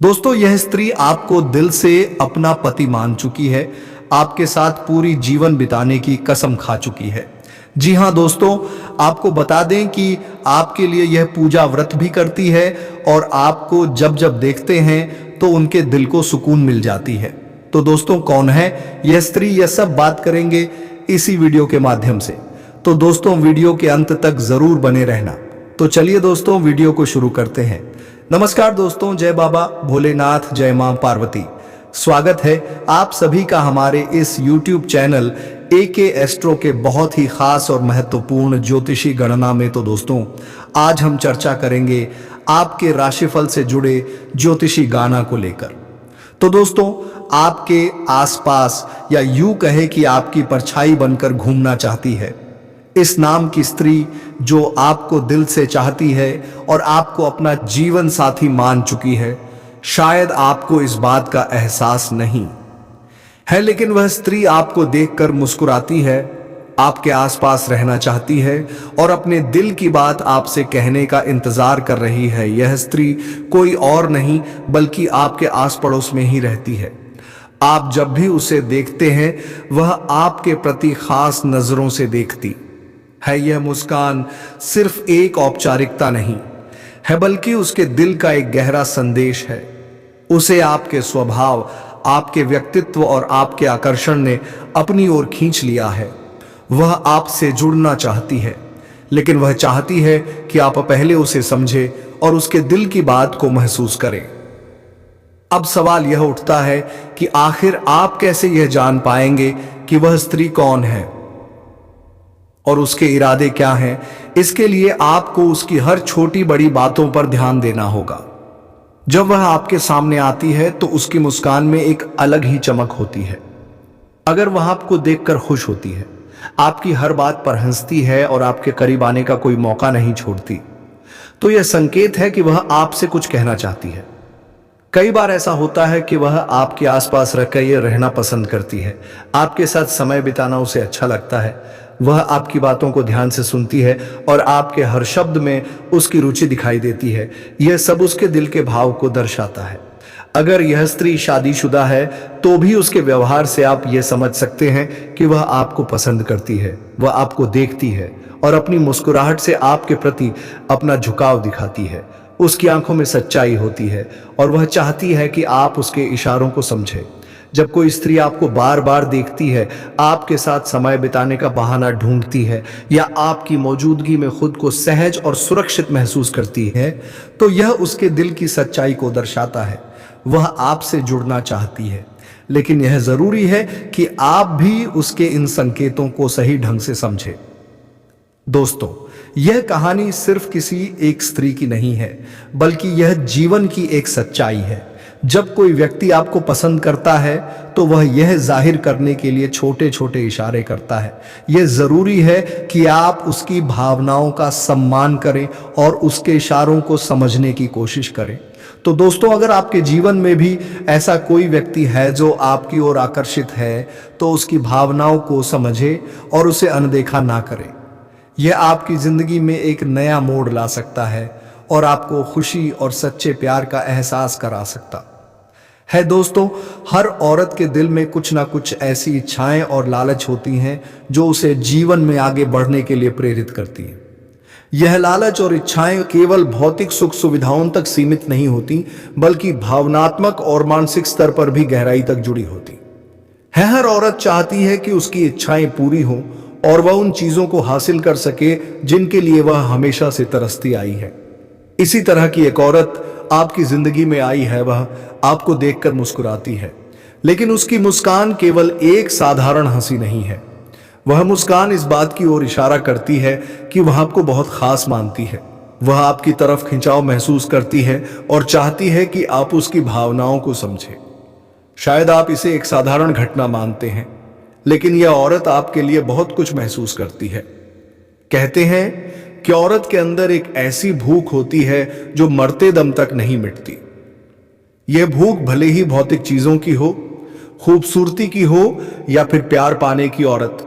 दोस्तों, यह स्त्री आपको दिल से अपना पति मान चुकी है, आपके साथ पूरी जीवन बिताने की कसम खा चुकी है। जी हाँ दोस्तों, आपको बता दें कि आपके लिए यह पूजा व्रत भी करती है और आपको जब जब देखते हैं तो उनके दिल को सुकून मिल जाती है। तो दोस्तों, कौन है यह स्त्री, यह सब बात करेंगे इसी वीडियो के माध्यम से। तो दोस्तों, वीडियो के अंत तक जरूर बने रहना। तो चलिए दोस्तों, वीडियो को शुरू करते हैं। नमस्कार दोस्तों, जय बाबा भोलेनाथ, जय मां पार्वती। स्वागत है आप सभी का हमारे इस YouTube चैनल AK एस्ट्रो के बहुत ही खास और महत्वपूर्ण ज्योतिषी गणना में। तो दोस्तों, आज हम चर्चा करेंगे आपके राशिफल से जुड़े ज्योतिषी गाना को लेकर। तो दोस्तों, आपके आसपास या यूं कहे कि आपकी परछाई बनकर घूमना चाहती है इस नाम की स्त्री, जो आपको दिल से चाहती है और आपको अपना जीवन साथी मान चुकी है। शायद आपको इस बात का एहसास नहीं है, लेकिन वह स्त्री आपको देखकर मुस्कुराती है, आपके आसपास रहना चाहती है और अपने दिल की बात आपसे कहने का इंतजार कर रही है। यह स्त्री कोई और नहीं बल्कि आपके आस पड़ोस में ही रहती है। आप जब भी उसे देखते हैं, वह आपके प्रति खास नजरों से देखती है। यह मुस्कान सिर्फ एक औपचारिकता नहीं है, बल्कि उसके दिल का एक गहरा संदेश है। उसे आपके स्वभाव, आपके व्यक्तित्व और आपके आकर्षण ने अपनी ओर खींच लिया है। वह आपसे जुड़ना चाहती है, लेकिन वह चाहती है कि आप पहले उसे समझें और उसके दिल की बात को महसूस करें। अब सवाल यह उठता है कि आखिर आप कैसे यह जान पाएंगे कि वह स्त्री कौन है और उसके इरादे क्या हैं। इसके लिए आपको उसकी हर छोटी बड़ी बातों पर ध्यान देना होगा। जब वह आपके सामने आती है तो उसकी मुस्कान में एक अलग ही चमक होती है। अगर वह आपको देखकर खुश होती है, आपकी हर बात पर हंसती है और आपके करीब आने का कोई मौका नहीं छोड़ती, तो यह संकेत है कि वह आपसे कुछ कहना चाहती है। कई बार ऐसा होता है कि वह आपके आसपास रहकर रहना पसंद करती है, आपके साथ समय बिताना उसे अच्छा लगता है। वह आपकी बातों को ध्यान से सुनती है और आपके हर शब्द में उसकी रुचि दिखाई देती है। यह सब उसके दिल के भाव को दर्शाता है। अगर यह स्त्री शादीशुदा है तो भी उसके व्यवहार से आप यह समझ सकते हैं कि वह आपको पसंद करती है। वह आपको देखती है और अपनी मुस्कुराहट से आपके प्रति अपना झुकाव दिखाती है। उसकी आंखों में सच्चाई होती है और वह चाहती है कि आप उसके इशारों को समझें। जब कोई स्त्री आपको बार बार देखती है, आपके साथ समय बिताने का बहाना ढूंढती है या आपकी मौजूदगी में खुद को सहज और सुरक्षित महसूस करती है, तो यह उसके दिल की सच्चाई को दर्शाता है। वह आपसे जुड़ना चाहती है, लेकिन यह जरूरी है कि आप भी उसके इन संकेतों को सही ढंग से समझें। दोस्तों, यह कहानी सिर्फ किसी एक स्त्री की नहीं है, बल्कि यह जीवन की एक सच्चाई है। जब कोई व्यक्ति आपको पसंद करता है तो वह यह जाहिर करने के लिए छोटे छोटे इशारे करता है। यह जरूरी है कि आप उसकी भावनाओं का सम्मान करें और उसके इशारों को समझने की कोशिश करें। तो दोस्तों, अगर आपके जीवन में भी ऐसा कोई व्यक्ति है जो आपकी ओर आकर्षित है, तो उसकी भावनाओं को समझें और उसे अनदेखा ना करें। यह आपकी जिंदगी में एक नया मोड़ ला सकता है और आपको खुशी और सच्चे प्यार का एहसास करा सकता है। दोस्तों, हर औरत के दिल में कुछ ना कुछ ऐसी इच्छाएं और लालच होती हैं जो उसे जीवन में आगे बढ़ने के लिए प्रेरित करती हैं। यह लालच और इच्छाएं केवल भौतिक सुख सुविधाओं तक सीमित नहीं होती, बल्कि भावनात्मक और मानसिक स्तर पर भी गहराई तक जुड़ी होती है। हर औरत चाहती है कि उसकी इच्छाएं पूरी हों और वह उन चीजों को हासिल कर सके जिनके लिए वह हमेशा से तरसती आई है। इसी तरह की एक औरत आपकी जिंदगी में आई है। वह आपको देखकर मुस्कुराती है, लेकिन उसकी मुस्कान केवल एक साधारण हंसी नहीं है। वह मुस्कान इस बात की ओर इशारा करती है कि वह आपको बहुत खास मानती है। वह आपकी तरफ खिंचाव महसूस करती है और चाहती है कि आप उसकी भावनाओं को समझें। शायद आप इसे एक साधारण घटना मानते हैं, लेकिन यह औरत आपके लिए बहुत कुछ महसूस करती है। कहते हैं कि औरत के अंदर एक ऐसी भूख होती है जो मरते दम तक नहीं मिटती। यह भूख भले ही भौतिक चीजों की हो, खूबसूरती की हो या फिर प्यार पाने की औरत,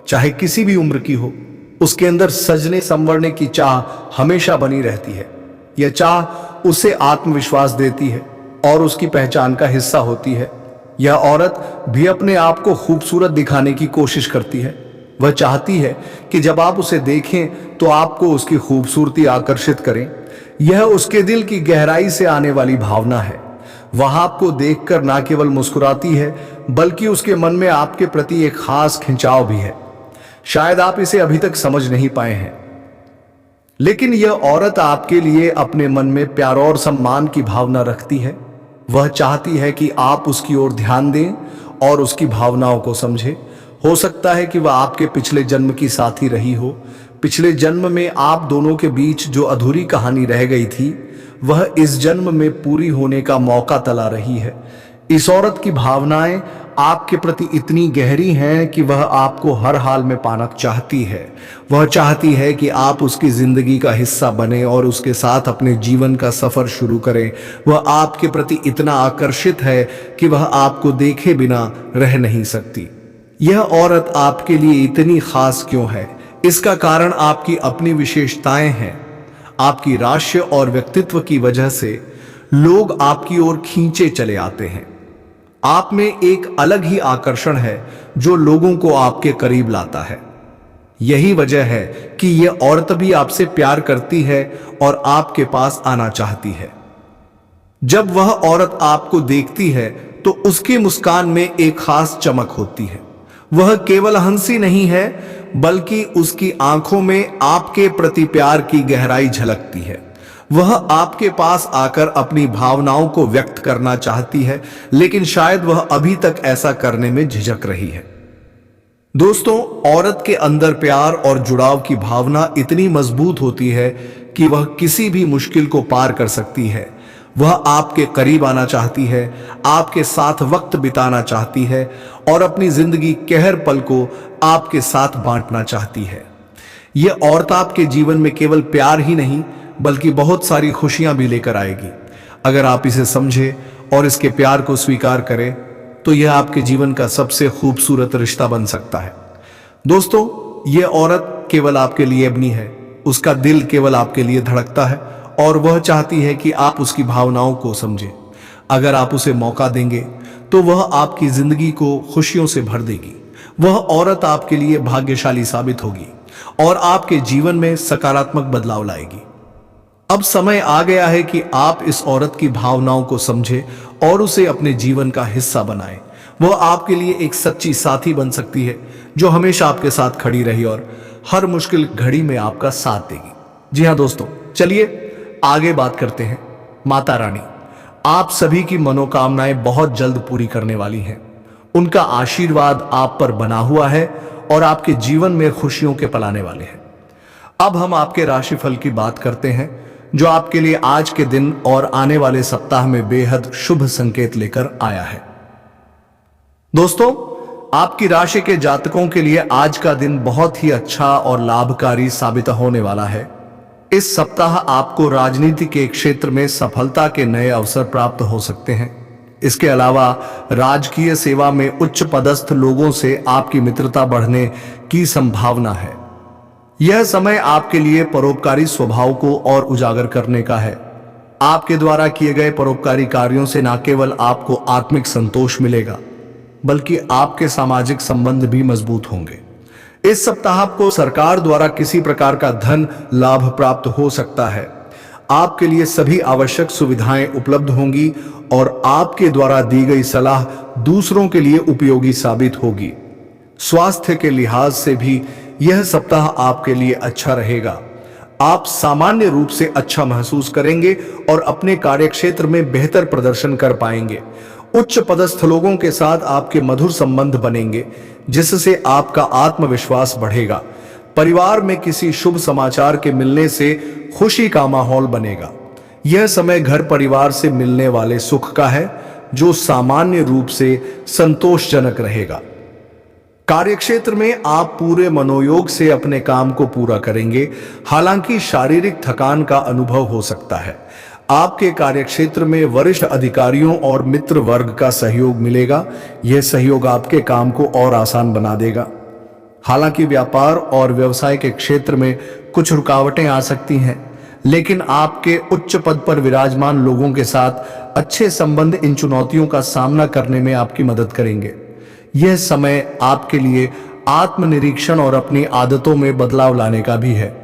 चाहे किसी भी उम्र की हो, उसके अंदर सजने संवरने की चाह हमेशा बनी रहती है। यह चाह उसे आत्मविश्वास देती है और उसकी पहचान का हिस्सा होती है। यह औरत भी अपने आप को खूबसूरत दिखाने की कोशिश करती है। वह चाहती है कि जब आप उसे देखें तो आपको उसकी खूबसूरती आकर्षित करें। यह उसके दिल की गहराई से आने वाली भावना है। वह आपको देखकर ना केवल मुस्कुराती है, बल्कि उसके मन में आपके प्रति एक खास खिंचाव भी है। शायद आप इसे अभी तक समझ नहीं पाए हैं, लेकिन यह औरत आपके लिए अपने मन में प्यार और सम्मान की भावना रखती है। वह चाहती है कि आप उसकी ओर ध्यान दें और उसकी भावनाओं को समझें। हो सकता है कि वह आपके पिछले जन्म की साथी रही हो। पिछले जन्म में आप दोनों के बीच जो अधूरी कहानी रह गई थी, वह इस जन्म में पूरी होने का मौका तला रही है। इस औरत की भावनाएं आपके प्रति इतनी गहरी हैं कि वह आपको हर हाल में पाना चाहती है। वह चाहती है कि आप उसकी जिंदगी का हिस्सा बने और उसके साथ अपने जीवन का सफर शुरू करें। वह आपके प्रति इतना आकर्षित है कि वह आपको देखे बिना रह नहीं सकती। यह औरत आपके लिए इतनी खास क्यों है? इसका कारण आपकी अपनी विशेषताएं हैं। आपकी राशि और व्यक्तित्व की वजह से लोग आपकी ओर खींचे चले आते हैं। आप में एक अलग ही आकर्षण है जो लोगों को आपके करीब लाता है। यही वजह है कि यह औरत भी आपसे प्यार करती है और आपके पास आना चाहती है। जब वह औरत आपको देखती है तो उसकी मुस्कान में एक खास चमक होती है। वह केवल हंसी नहीं है, बल्कि उसकी आंखों में आपके प्रति प्यार की गहराई झलकती है। वह आपके पास आकर अपनी भावनाओं को व्यक्त करना चाहती है, लेकिन शायद वह अभी तक ऐसा करने में झिझक रही है। दोस्तों, औरत के अंदर प्यार और जुड़ाव की भावना इतनी मजबूत होती है कि वह किसी भी मुश्किल को पार कर सकती है। वह आपके करीब आना चाहती है, आपके साथ वक्त बिताना चाहती है और अपनी जिंदगी के हर पल को आपके साथ बांटना चाहती है। यह औरत आपके जीवन में केवल प्यार ही नहीं, बल्कि बहुत सारी खुशियां भी लेकर आएगी। अगर आप इसे समझें और इसके प्यार को स्वीकार करें, तो यह आपके जीवन का सबसे खूबसूरत रिश्ता बन सकता है। दोस्तों, यह औरत केवल आपके लिए अपनी है। उसका दिल केवल आपके लिए धड़कता है और वह चाहती है कि आप उसकी भावनाओं को समझें। अगर आप उसे मौका देंगे तो वह आपकी जिंदगी को खुशियों से भर देगी। वह औरत आपके लिए भाग्यशाली साबित होगी और आपके जीवन में सकारात्मक बदलाव लाएगी। अब समय आ गया है कि आप इस औरत की भावनाओं को समझें और उसे अपने जीवन का हिस्सा बनाएं। वह आपके लिए एक सच्ची साथी बन सकती है जो हमेशा आपके साथ खड़ी रही और हर मुश्किल घड़ी में आपका साथ देगी। जी हाँ दोस्तों, चलिए आगे बात करते हैं। माता रानी आप सभी की मनोकामनाएं बहुत जल्द पूरी करने वाली हैं। उनका आशीर्वाद आप पर बना हुआ है और आपके जीवन में खुशियों के पल आने वाले हैं। अब हम आपके राशिफल की बात करते हैं, जो आपके लिए आज के दिन और आने वाले सप्ताह में बेहद शुभ संकेत लेकर आया है। दोस्तों, आपकी राशि के जातकों के लिए आज का दिन बहुत ही अच्छा और लाभकारी साबित होने वाला है। इस सप्ताह आपको राजनीति के क्षेत्र में सफलता के नए अवसर प्राप्त हो सकते हैं। इसके अलावा राजकीय सेवा में उच्च पदस्थ लोगों से आपकी मित्रता बढ़ने की संभावना है। यह समय आपके लिए परोपकारी स्वभाव को और उजागर करने का है। आपके द्वारा किए गए परोपकारी कार्यों से न केवल आपको आत्मिक संतोष मिलेगा, बल्कि आपके सामाजिक संबंध भी मजबूत होंगे। इस सप्ताह आपको सरकार द्वारा किसी प्रकार का धन लाभ प्राप्त हो सकता है। आपके लिए सभी आवश्यक सुविधाएं उपलब्ध होंगी और आपके द्वारा दी गई सलाह दूसरों के लिए उपयोगी साबित होगी। स्वास्थ्य के लिहाज से भी यह सप्ताह आपके लिए अच्छा रहेगा। आप सामान्य रूप से अच्छा महसूस करेंगे और अपने कार्यक्षेत्र में बेहतर प्रदर्शन कर पाएंगे। उच्च पदस्थ लोगों के साथ आपके मधुर संबंध बनेंगे, जिससे आपका आत्मविश्वास बढ़ेगा। परिवार में किसी शुभ समाचार के मिलने से खुशी का माहौल बनेगा। यह समय घर परिवार से मिलने वाले सुख का है, जो सामान्य रूप से संतोषजनक रहेगा। कार्यक्षेत्र में आप पूरे मनोयोग से अपने काम को पूरा करेंगे, हालांकि शारीरिक थकान का अनुभव हो सकता है। आपके कार्यक्षेत्र में वरिष्ठ अधिकारियों और मित्र वर्ग का सहयोग मिलेगा। यह सहयोग आपके काम को और आसान बना देगा। हालांकि व्यापार और व्यवसाय के क्षेत्र में कुछ रुकावटें आ सकती हैं, लेकिन आपके उच्च पद पर विराजमान लोगों के साथ अच्छे संबंध इन चुनौतियों का सामना करने में आपकी मदद करेंगे। यह समय आपके लिए आत्मनिरीक्षण और अपनी आदतों में बदलाव लाने का भी है।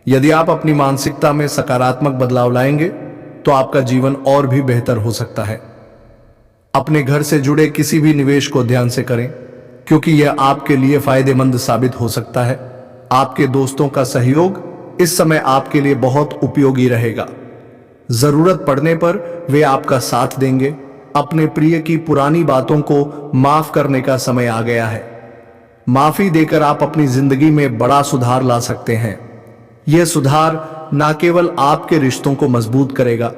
यदि आप अपनी मानसिकता में सकारात्मक बदलाव लाएंगे तो आपका जीवन और भी बेहतर हो सकता है। अपने घर से जुड़े किसी भी निवेश को ध्यान से करें, क्योंकि यह आपके लिए फायदेमंद साबित हो सकता है। आपके दोस्तों का सहयोग इस समय आपके लिए बहुत उपयोगी रहेगा। जरूरत पड़ने पर वे आपका साथ देंगे। अपने प्रिय की पुरानी बातों को माफ करने का समय आ गया है। माफी देकर आप अपनी जिंदगी में बड़ा सुधार ला सकते हैं। यह सुधार न केवल आपके रिश्तों को मजबूत करेगा,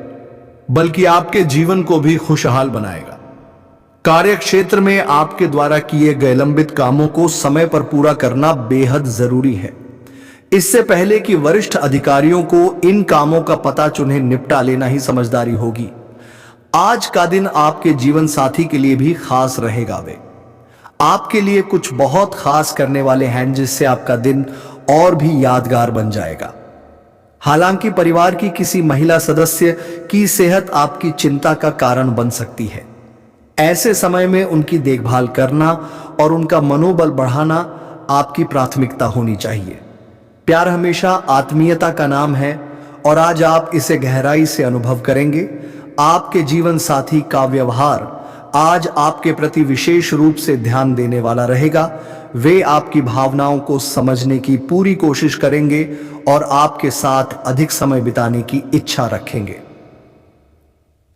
बल्कि आपके जीवन को भी खुशहाल बनाएगा। कार्य क्षेत्र में आपके द्वारा किए गए लंबित कामों को समय पर पूरा करना बेहद जरूरी है। इससे पहले कि वरिष्ठ अधिकारियों को इन कामों का पता चुन्हें निपटा लेना ही समझदारी होगी। आज का दिन आपके जीवन साथी के लिए भी खास रहेगा। वे आपके लिए कुछ बहुत खास करने वाले हैं, जिससे आपका दिन और भी यादगार बन जाएगा। हालांकि परिवार की किसी महिला सदस्य की सेहत आपकी चिंता का कारण बन सकती है। ऐसे समय में उनकी देखभाल करना और उनका मनोबल बढ़ाना आपकी प्राथमिकता होनी चाहिए। प्यार हमेशा आत्मीयता का नाम है और आज आप इसे गहराई से अनुभव करेंगे। आपके जीवन साथी का व्यवहार आज आपके प्रति विशेष रूप से ध्यान देने वाला रहेगा। वे आपकी भावनाओं को समझने की पूरी कोशिश करेंगे और आपके साथ अधिक समय बिताने की इच्छा रखेंगे।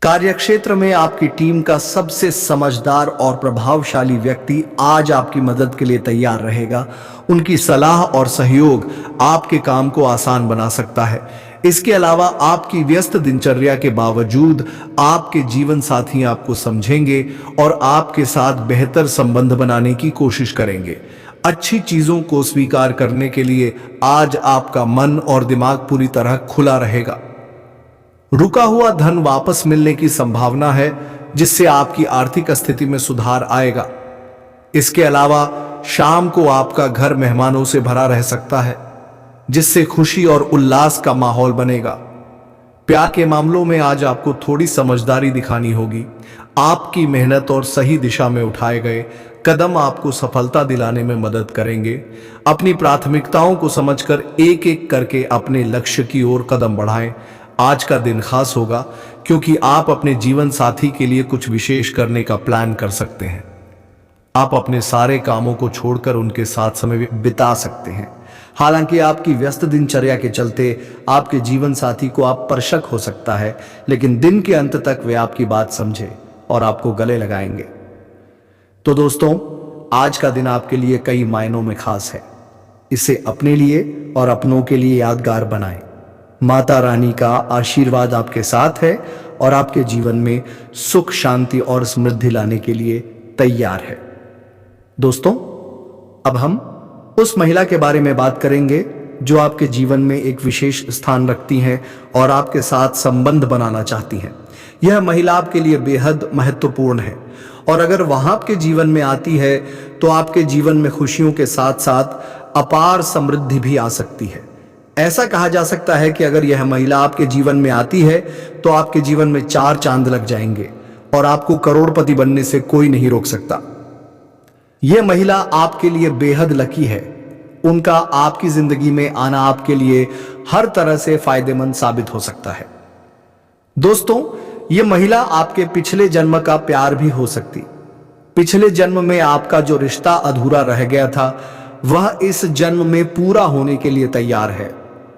कार्यक्षेत्र में आपकी टीम का सबसे समझदार और प्रभावशाली व्यक्ति आज आपकी मदद के लिए तैयार रहेगा। उनकी सलाह और सहयोग आपके काम को आसान बना सकता है। इसके अलावा आपकी व्यस्त दिनचर्या के बावजूद आपके जीवन साथी आपको समझेंगे और आपके साथ बेहतर संबंध बनाने की कोशिश करेंगे। अच्छी चीजों को स्वीकार करने के लिए आज आपका मन और दिमाग पूरी तरह खुला रहेगा। रुका हुआ धन वापस मिलने की संभावना है, जिससे आपकी आर्थिक स्थिति में सुधार आएगा। इसके अलावा शाम को आपका घर मेहमानों से भरा रह सकता है, जिससे खुशी और उल्लास का माहौल बनेगा। प्यार के मामलों में आज आपको थोड़ी समझदारी दिखानी होगी। आपकी मेहनत और सही दिशा में उठाए गए कदम आपको सफलता दिलाने में मदद करेंगे। अपनी प्राथमिकताओं को समझकर एक एक करके अपने लक्ष्य की ओर कदम बढ़ाएं। आज का दिन खास होगा, क्योंकि आप अपने जीवन साथी के लिए कुछ विशेष करने का प्लान कर सकते हैं। आप अपने सारे कामों को छोड़कर उनके साथ समय बिता सकते हैं। हालांकि आपकी व्यस्त दिनचर्या के चलते आपके जीवन साथी को आप पर शक हो सकता है, लेकिन दिन के अंत तक वे आपकी बात समझे और आपको गले लगाएंगे। तो दोस्तों, आज का दिन आपके लिए कई मायनों में खास है। इसे अपने लिए और अपनों के लिए यादगार बनाएं। माता रानी का आशीर्वाद आपके साथ है और आपके जीवन में सुख, शांति और समृद्धि लाने के लिए तैयार है। दोस्तों, अब हम उस महिला के बारे में बात करेंगे जो आपके जीवन में एक विशेष स्थान रखती हैं और आपके साथ संबंध बनाना चाहती हैं। यह महिला आपके लिए बेहद महत्वपूर्ण है और अगर वह आपके जीवन में आती है तो आपके जीवन में खुशियों के साथ साथ अपार समृद्धि भी आ सकती है। ऐसा कहा जा सकता है कि अगर यह महिला आपके जीवन में आती है तो आपके जीवन में 4 चांद लग जाएंगे और आपको करोड़पति बनने से कोई नहीं रोक सकता। यह महिला आपके लिए बेहद लकी है। उनका आपकी जिंदगी में आना आपके लिए हर तरह से फायदेमंद साबित हो सकता है। दोस्तों, यह महिला आपके पिछले जन्म का प्यार भी हो सकती। पिछले जन्म में आपका जो रिश्ता अधूरा रह गया था, वह इस जन्म में पूरा होने के लिए तैयार है।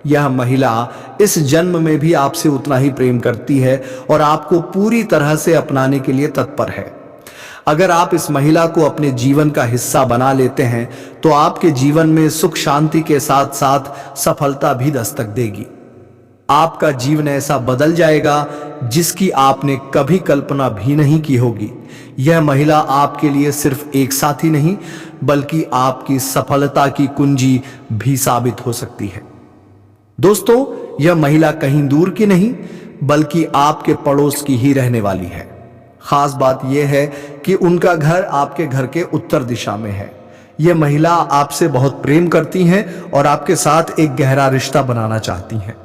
यह महिला इस जन्म में भी आपसे उतना ही प्रेम करती है और आपको पूरी तरह से अपनाने के लिए तत्पर है। अगर आप इस महिला को अपने जीवन का हिस्सा बना लेते हैं तो आपके जीवन में सुख, शांति के साथ साथ सफलता भी दस्तक देगी। आपका जीवन ऐसा बदल जाएगा जिसकी आपने कभी कल्पना भी नहीं की होगी। यह महिला आपके लिए सिर्फ एक साथी नहीं, बल्कि आपकी सफलता की कुंजी भी साबित हो सकती है। दोस्तों, यह महिला कहीं दूर की नहीं, बल्कि आपके पड़ोस की ही रहने वाली है। खास बात यह है कि उनका घर आपके घर के उत्तर दिशा में है। यह महिला आपसे बहुत प्रेम करती हैं और आपके साथ एक गहरा रिश्ता बनाना चाहती हैं।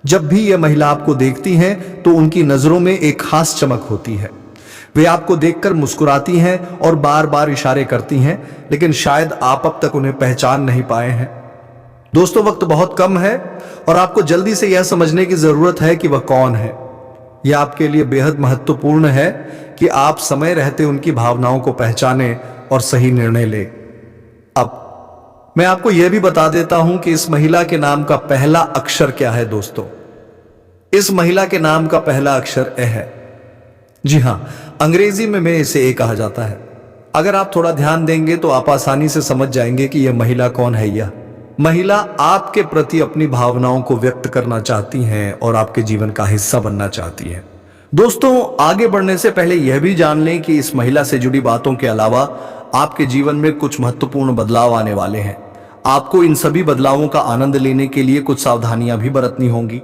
जब भी यह महिला आपको देखती हैं तो उनकी नजरों में एक खास चमक होती है। वे आपको देखकर मुस्कुराती हैं और बार बार इशारे करती हैं, लेकिन शायद आप अब तक उन्हें पहचान नहीं पाए हैं। दोस्तों, वक्त बहुत कम है और आपको जल्दी से यह समझने की जरूरत है कि वह कौन है। यह आपके लिए बेहद महत्वपूर्ण है कि आप समय रहते उनकी भावनाओं को पहचानें और सही निर्णय लें। अब मैं आपको यह भी बता देता हूं कि इस महिला के नाम का पहला अक्षर क्या है। दोस्तों, इस महिला के नाम का पहला अक्षर ए है। जी हां, अंग्रेजी में इसे ए कहा जाता है। अगर आप थोड़ा ध्यान देंगे तो आप आसानी से समझ जाएंगे कि यह महिला कौन है। यह महिला आपके प्रति अपनी भावनाओं को व्यक्त करना चाहती हैं और आपके जीवन का हिस्सा बनना चाहती है। दोस्तों, आगे बढ़ने से पहले यह भी जान लें कि इस महिला से जुड़ी बातों के अलावा आपके जीवन में कुछ महत्वपूर्ण बदलाव आने वाले हैं। आपको इन सभी बदलावों का आनंद लेने के लिए कुछ सावधानियां भी बरतनी होंगी।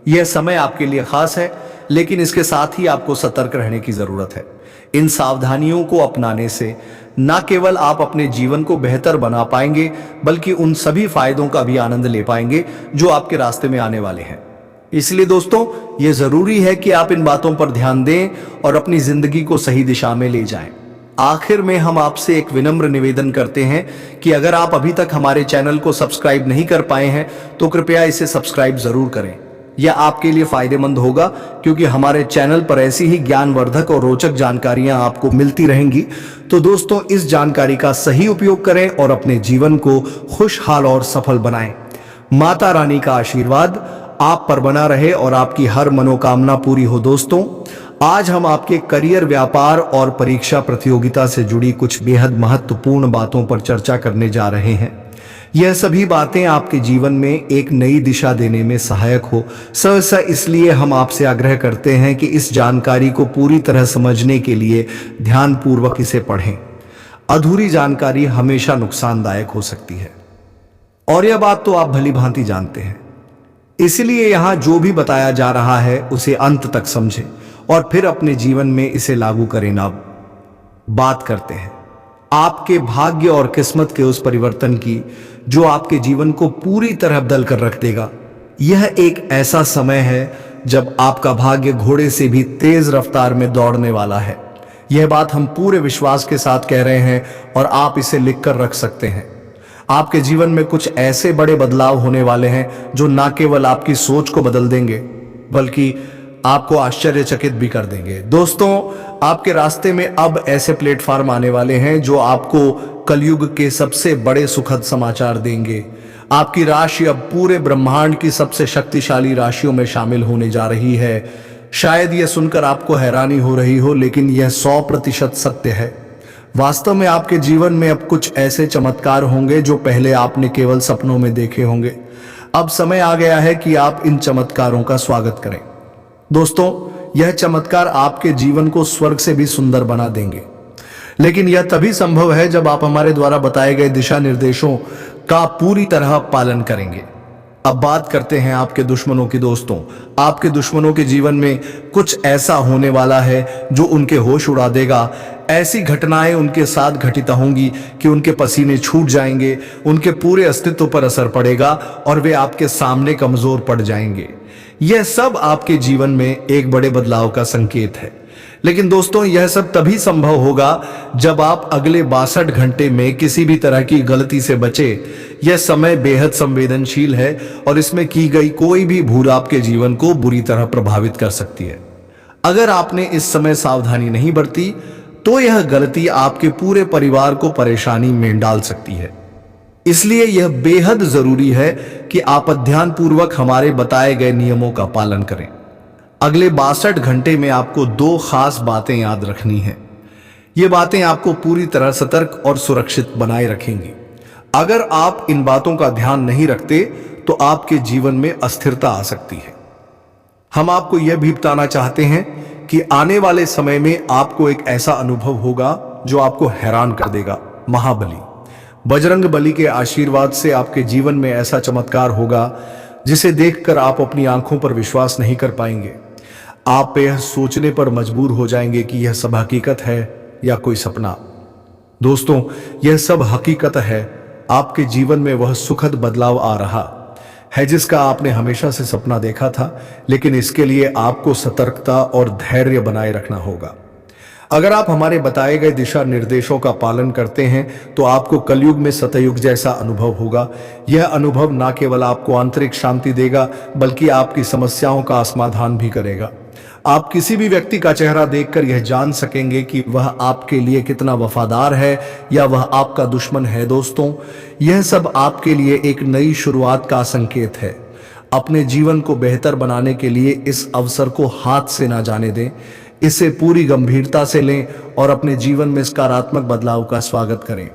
यह समय आपके लिए खास है, लेकिन इसके साथ ही आपको सतर्क रहने की जरूरत है। इन सावधानियों को अपनाने से न केवल आप अपने जीवन को बेहतर बना पाएंगे, बल्कि उन सभी फायदों का भी आनंद ले पाएंगे जो आपके रास्ते में आने वाले हैं। इसलिए दोस्तों, यह जरूरी है कि आप इन बातों पर ध्यान दें और अपनी जिंदगी को सही दिशा में ले जाएं। आखिर में हम आपसे एक विनम्र निवेदन करते हैं कि अगर आप अभी तक हमारे चैनल को सब्सक्राइब नहीं कर पाए हैं तो कृपया इसे सब्सक्राइब जरूर करें। यह आपके लिए फायदेमंद होगा, क्योंकि हमारे चैनल पर ऐसी ही ज्ञानवर्धक और रोचक जानकारियां आपको मिलती रहेंगी। तो दोस्तों, इस जानकारी का सही उपयोग करें और अपने जीवन को खुशहाल और सफल बनाएं। माता रानी का आशीर्वाद आप पर बना रहे और आपकी हर मनोकामना पूरी हो। दोस्तों, आज हम आपके करियर, व्यापार और परीक्षा प्रतियोगिता से जुड़ी कुछ बेहद महत्वपूर्ण बातों पर चर्चा करने जा रहे हैं। यह सभी बातें आपके जीवन में एक नई दिशा देने में सहायक हो। सहसा इसलिए हम आपसे आग्रह करते हैं कि इस जानकारी को पूरी तरह समझने के लिए ध्यानपूर्वक इसे पढ़ें। अधूरी जानकारी हमेशा नुकसानदायक हो सकती है और यह बात तो आप भली भांति जानते हैं। इसलिए यहां जो भी बताया जा रहा है उसे अंत तक समझें और फिर अपने जीवन में इसे लागू करें। अब बात करते हैं आपके भाग्य और किस्मत के उस परिवर्तन की जो आपके जीवन को पूरी तरह बदल कर रख देगा। यह एक ऐसा समय है जब आपका भाग्य घोड़े से भी तेज रफ्तार में दौड़ने वाला है। यह बात हम पूरे विश्वास के साथ कह रहे हैं और आप इसे लिखकर रख सकते हैं। आपके जीवन में कुछ ऐसे बड़े बदलाव होने वाले हैं जो न केवल आपकी सोच को बदल देंगे, बल्कि आपको आश्चर्यचकित भी कर देंगे। दोस्तों, आपके रास्ते में अब ऐसे प्लेटफॉर्म आने वाले हैं जो आपको कलयुग के सबसे बड़े सुखद समाचार देंगे। आपकी राशि अब पूरे ब्रह्मांड की सबसे शक्तिशाली राशियों में शामिल होने जा रही है। शायद यह सुनकर आपको हैरानी हो रही हो, लेकिन यह 100% सत्य है। वास्तव में आपके जीवन में अब कुछ ऐसे चमत्कार होंगे जो पहले आपने केवल सपनों में देखे होंगे। अब समय आ गया है कि आप इन चमत्कारों का स्वागत करें। दोस्तों, यह चमत्कार आपके जीवन को स्वर्ग से भी सुंदर बना देंगे, लेकिन यह तभी संभव है जब आप हमारे द्वारा बताए गए दिशा निर्देशों का पूरी तरह पालन करेंगे। अब बात करते हैं आपके दुश्मनों की। दोस्तों, आपके दुश्मनों के जीवन में कुछ ऐसा होने वाला है जो उनके होश उड़ा देगा। ऐसी घटनाएं उनके साथ घटित होंगी कि उनके पसीने छूट जाएंगे, उनके पूरे अस्तित्व पर असर पड़ेगा और वे आपके सामने कमजोर पड़ जाएंगे। यह सब आपके जीवन में एक बड़े बदलाव का संकेत है। लेकिन दोस्तों, यह सब तभी संभव होगा जब आप अगले 62 घंटे में किसी भी तरह की गलती से बचे। यह समय बेहद संवेदनशील है और इसमें की गई कोई भी भूल आपके जीवन को बुरी तरह प्रभावित कर सकती है। अगर आपने इस समय सावधानी नहीं बरती तो यह गलती आपके पूरे परिवार को परेशानी में डाल सकती है। इसलिए यह बेहद जरूरी है कि आप ध्यानपूर्वक हमारे बताए गए नियमों का पालन करें। अगले 62 घंटे में आपको 2 खास बातें याद रखनी हैं। ये बातें आपको पूरी तरह सतर्क और सुरक्षित बनाए रखेंगी। अगर आप इन बातों का ध्यान नहीं रखते तो आपके जीवन में अस्थिरता आ सकती है। हम आपको यह भी बताना चाहते हैं कि आने वाले समय में आपको एक ऐसा अनुभव होगा जो आपको हैरान कर देगा। महाबली, बजरंग बली के आशीर्वाद से आपके जीवन में ऐसा चमत्कार होगा जिसे देखकर आप अपनी आंखों पर विश्वास नहीं कर पाएंगे। आप यह सोचने पर मजबूर हो जाएंगे कि यह सब हकीकत है या कोई सपना। दोस्तों, यह सब हकीकत है। आपके जीवन में वह सुखद बदलाव आ रहा है जिसका आपने हमेशा से सपना देखा था, लेकिन इसके लिए आपको सतर्कता और धैर्य बनाए रखना होगा। अगर आप हमारे बताए गए दिशा निर्देशों का पालन करते हैं तो आपको कलयुग में सतयुग जैसा अनुभव होगा। यह अनुभव न केवल आपको आंतरिक शांति देगा बल्कि आपकी समस्याओं का समाधान भी करेगा। आप किसी भी व्यक्ति का चेहरा देखकर यह जान सकेंगे कि वह आपके लिए कितना वफादार है या वह आपका दुश्मन है। दोस्तों, यह सब आपके लिए एक नई शुरुआत का संकेत है। अपने जीवन को बेहतर बनाने के लिए इस अवसर को हाथ से ना जाने दें, इसे पूरी गंभीरता से लें और अपने जीवन में सकारात्मक बदलाव का स्वागत करें।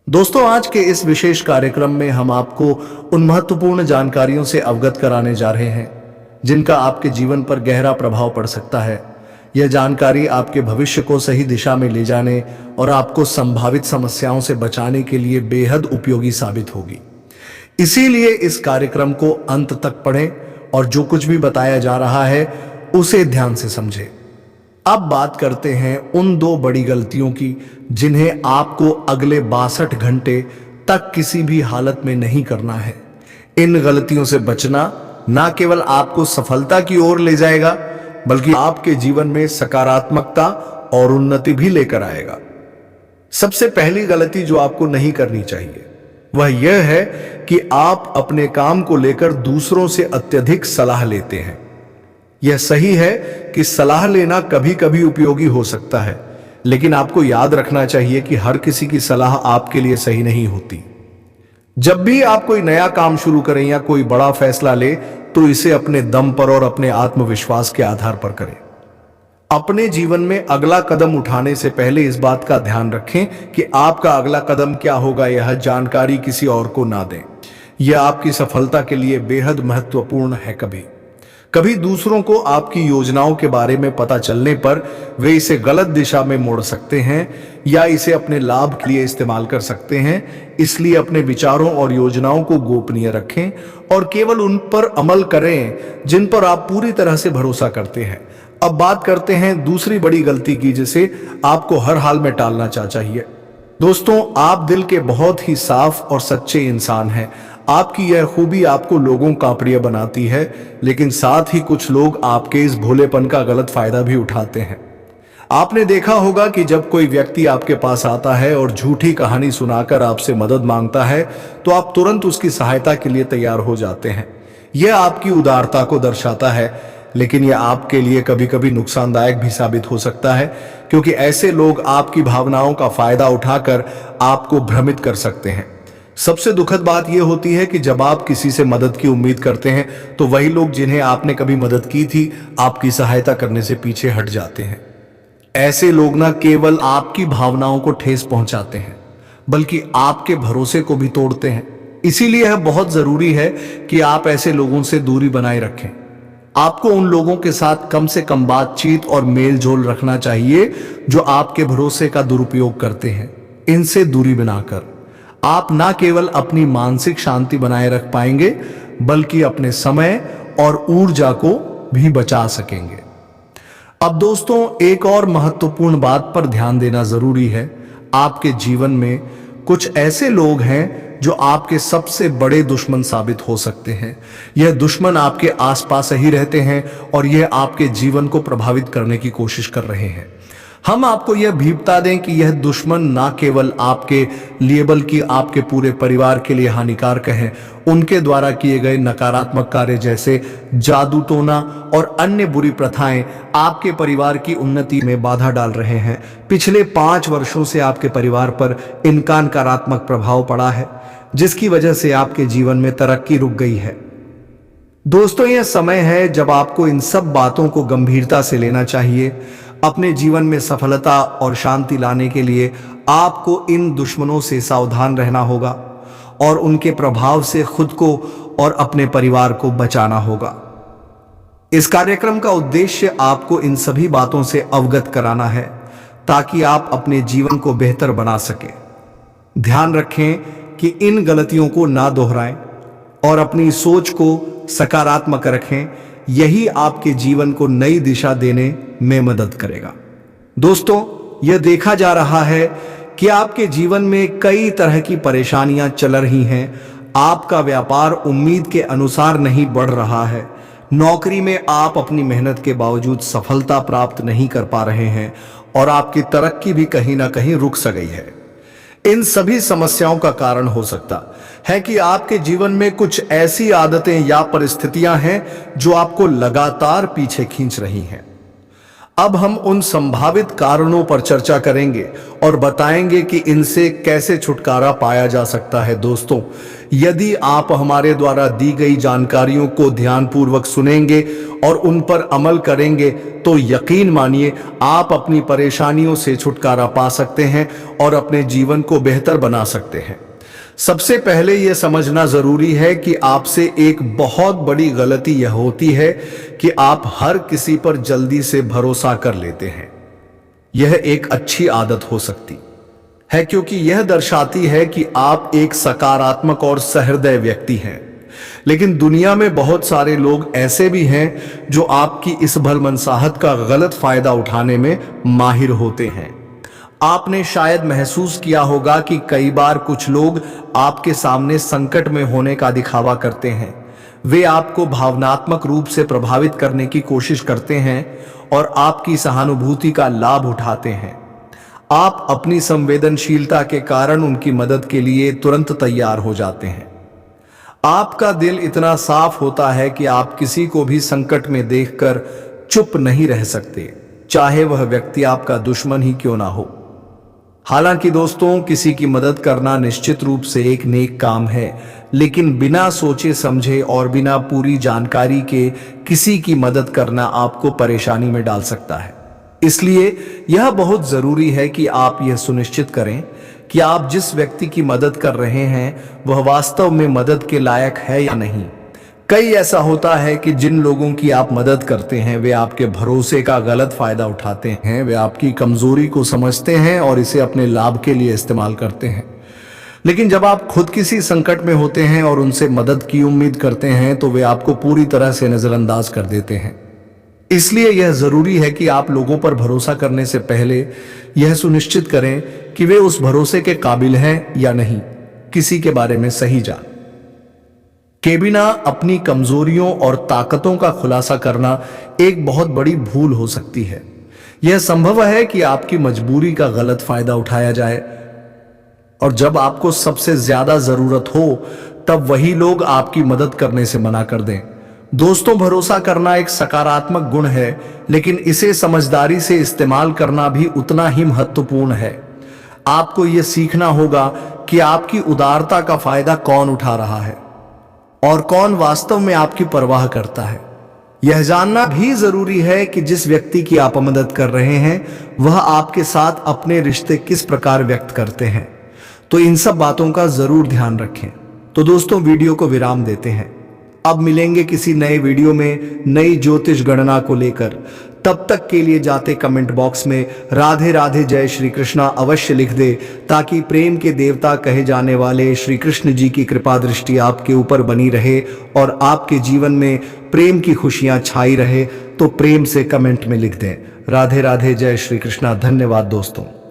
दोस्तों, आज के इस विशेष कार्यक्रम में हम आपको उन महत्वपूर्ण जानकारियों से अवगत कराने जा रहे हैं जिनका आपके जीवन पर गहरा प्रभाव पड़ सकता है। यह जानकारी आपके भविष्य को सही दिशा में ले जाने और आपको संभावित समस्याओं से बचाने के लिए बेहद उपयोगी साबित होगी। इसीलिए इस कार्यक्रम को अंत तक पढ़ें और जो कुछ भी बताया जा रहा है उसे ध्यान से समझें। अब बात करते हैं उन 2 बड़ी गलतियों की जिन्हें आपको अगले 62 घंटे तक किसी भी हालत में नहीं करना है। इन गलतियों से बचना न केवल आपको सफलता की ओर ले जाएगा बल्कि आपके जीवन में सकारात्मकता और उन्नति भी लेकर आएगा। सबसे पहली गलती जो आपको नहीं करनी चाहिए वह यह है कि आप अपने काम को लेकर दूसरों से अत्यधिक सलाह लेते हैं। यह सही है कि सलाह लेना कभी कभी उपयोगी हो सकता है, लेकिन आपको याद रखना चाहिए कि हर किसी की सलाह आपके लिए सही नहीं होती। जब भी आप कोई नया काम शुरू करें या कोई बड़ा फैसला ले तो इसे अपने दम पर और अपने आत्मविश्वास के आधार पर करें। अपने जीवन में अगला कदम उठाने से पहले इस बात का ध्यान रखें कि आपका अगला कदम क्या होगा। यह जानकारी किसी और को ना दें। यह आपकी सफलता के लिए बेहद महत्वपूर्ण है। कभी कभी दूसरों को आपकी योजनाओं के बारे में पता चलने पर वे इसे गलत दिशा में मोड़ सकते हैं या इसे अपने लाभ के लिए इस्तेमाल कर सकते हैं। इसलिए अपने विचारों और योजनाओं को गोपनीय रखें और केवल उन पर अमल करें जिन पर आप पूरी तरह से भरोसा करते हैं। अब बात करते हैं दूसरी बड़ी गलती की जिसे आपको हर हाल में टालना चाहिए। दोस्तों, आप दिल के बहुत ही साफ और सच्चे इंसान हैं। आपकी यह खूबी आपको लोगों का प्रिय बनाती है, लेकिन साथ ही कुछ लोग आपके इस भोलेपन का गलत फायदा भी उठाते हैं। आपने देखा होगा कि जब कोई व्यक्ति आपके पास आता है और झूठी कहानी सुनाकर आपसे मदद मांगता है तो आप तुरंत उसकी सहायता के लिए तैयार हो जाते हैं। यह आपकी उदारता को दर्शाता है, लेकिन यह आपके लिए कभी कभी नुकसानदायक भी साबित हो सकता है, क्योंकि ऐसे लोग आपकी भावनाओं का फायदा उठाकर आपको भ्रमित कर सकते हैं। सबसे दुखद बात यह होती है कि जब आप किसी से मदद की उम्मीद करते हैं तो वही लोग जिन्हें आपने कभी मदद की थी आपकी सहायता करने से पीछे हट जाते हैं। ऐसे लोग न केवल आपकी भावनाओं को ठेस पहुंचाते हैं बल्कि आपके भरोसे को भी तोड़ते हैं। इसीलिए यह बहुत जरूरी है कि आप ऐसे लोगों से दूरी बनाए रखें। आपको उन लोगों के साथ कम से कम बातचीत और मेल जोल रखना चाहिए जो आपके भरोसे का दुरुपयोग करते हैं। इनसे दूरी बनाकर आप न केवल अपनी मानसिक शांति बनाए रख पाएंगे बल्कि अपने समय और ऊर्जा को भी बचा सकेंगे। अब दोस्तों, एक और महत्वपूर्ण बात पर ध्यान देना जरूरी है। आपके जीवन में कुछ ऐसे लोग हैं जो आपके सबसे बड़े दुश्मन साबित हो सकते हैं। यह दुश्मन आपके आसपास ही रहते हैं और यह आपके जीवन को प्रभावित करने की कोशिश कर रहे हैं। हम आपको यह भी बता दें कि यह दुश्मन ना केवल आपके लिए बल्कि आपके पूरे परिवार के लिए हानिकारक हैं। उनके द्वारा किए गए नकारात्मक कार्य जैसे जादू टोना और अन्य बुरी प्रथाएं आपके परिवार की उन्नति में बाधा डाल रहे हैं। पिछले 5 वर्षों से आपके परिवार पर इनका नकारात्मक प्रभाव पड़ा है, जिसकी वजह से आपके जीवन में तरक्की रुक गई है। दोस्तों, यह समय है जब आपको इन सब बातों को गंभीरता से लेना चाहिए। अपने जीवन में सफलता और शांति लाने के लिए आपको इन दुश्मनों से सावधान रहना होगा और उनके प्रभाव से खुद को और अपने परिवार को बचाना होगा। इस कार्यक्रम का उद्देश्य आपको इन सभी बातों से अवगत कराना है ताकि आप अपने जीवन को बेहतर बना सकें। ध्यान रखें कि इन गलतियों को ना दोहराएं और अपनी सोच को सकारात्मक रखें। यही आपके जीवन को नई दिशा देने में मदद करेगा। दोस्तों, यह देखा जा रहा है कि आपके जीवन में कई तरह की परेशानियां चल रही हैं। आपका व्यापार उम्मीद के अनुसार नहीं बढ़ रहा है, नौकरी में आप अपनी मेहनत के बावजूद सफलता प्राप्त नहीं कर पा रहे हैं और आपकी तरक्की भी कहीं ना कहीं रुक सा गई है। इन सभी समस्याओं का कारण हो सकता है कि आपके जीवन में कुछ ऐसी आदतें या परिस्थितियां हैं जो आपको लगातार पीछे खींच रही हैं। अब हम उन संभावित कारणों पर चर्चा करेंगे और बताएंगे कि इनसे कैसे छुटकारा पाया जा सकता है। दोस्तों, यदि आप हमारे द्वारा दी गई जानकारियों को ध्यानपूर्वक सुनेंगे और उन पर अमल करेंगे तो यकीन मानिए आप अपनी परेशानियों से छुटकारा पा सकते हैं और अपने जीवन को बेहतर बना सकते हैं। सबसे पहले यह समझना जरूरी है कि आपसे एक बहुत बड़ी गलती यह होती है कि आप हर किसी पर जल्दी से भरोसा कर लेते हैं। यह एक अच्छी आदत हो सकती है क्योंकि यह दर्शाती है कि आप एक सकारात्मक और सहृदय व्यक्ति हैं। लेकिन दुनिया में बहुत सारे लोग ऐसे भी हैं जो आपकी इस भलमनसाहत का गलत फायदा उठाने में माहिर होते हैं। आपने शायद महसूस किया होगा कि कई बार कुछ लोग आपके सामने संकट में होने का दिखावा करते हैं। वे आपको भावनात्मक रूप से प्रभावित करने की कोशिश करते हैं और आपकी सहानुभूति का लाभ उठाते हैं। आप अपनी संवेदनशीलता के कारण उनकी मदद के लिए तुरंत तैयार हो जाते हैं। आपका दिल इतना साफ होता है कि आप किसी को भी संकट में देखकर चुप नहीं रह सकते, चाहे वह व्यक्ति आपका दुश्मन ही क्यों ना हो। हालांकि दोस्तों, किसी की मदद करना निश्चित रूप से एक नेक काम है, लेकिन बिना सोचे समझे और बिना पूरी जानकारी के किसी की मदद करना आपको परेशानी में डाल सकता है। इसलिए यह बहुत जरूरी है कि आप यह सुनिश्चित करें कि आप जिस व्यक्ति की मदद कर रहे हैं वह वास्तव में मदद के लायक है या नहीं। कई ऐसा होता है कि जिन लोगों की आप मदद करते हैं वे आपके भरोसे का गलत फायदा उठाते हैं। वे आपकी कमजोरी को समझते हैं और इसे अपने लाभ के लिए इस्तेमाल करते हैं। लेकिन जब आप खुद किसी संकट में होते हैं और उनसे मदद की उम्मीद करते हैं तो वे आपको पूरी तरह से नजरअंदाज कर देते हैं। इसलिए यह जरूरी है कि आप लोगों पर भरोसा करने से पहले यह सुनिश्चित करें कि वे उस भरोसे के काबिल हैं या नहीं। किसी के बारे में सही जान के बिना अपनी कमजोरियों और ताकतों का खुलासा करना एक बहुत बड़ी भूल हो सकती है। यह संभव है कि आपकी मजबूरी का गलत फायदा उठाया जाए और जब आपको सबसे ज्यादा जरूरत हो तब वही लोग आपकी मदद करने से मना कर दें। दोस्तों, भरोसा करना एक सकारात्मक गुण है, लेकिन इसे समझदारी से इस्तेमाल करना भी उतना ही महत्वपूर्ण है। आपको यह सीखना होगा कि आपकी उदारता का फायदा कौन उठा रहा है और कौन वास्तव में आपकी परवाह करता है। यह जानना भी जरूरी है कि जिस व्यक्ति की आप मदद कर रहे हैं वह आपके साथ अपने रिश्ते किस प्रकार व्यक्त करते हैं। तो इन सब बातों का जरूर ध्यान रखें। तो दोस्तों, वीडियो को विराम देते हैं। अब मिलेंगे किसी नए वीडियो में नई ज्योतिष गणना को लेकर। तब तक के लिए जाते कमेंट बॉक्स में राधे राधे जय श्री कृष्णा अवश्य लिख दे, ताकि प्रेम के देवता कहे जाने वाले श्री कृष्ण जी की कृपा दृष्टि आपके ऊपर बनी रहे और आपके जीवन में प्रेम की खुशियां छाई रहे। तो प्रेम से कमेंट में लिख दें राधे राधे जय श्री कृष्णा। धन्यवाद दोस्तों।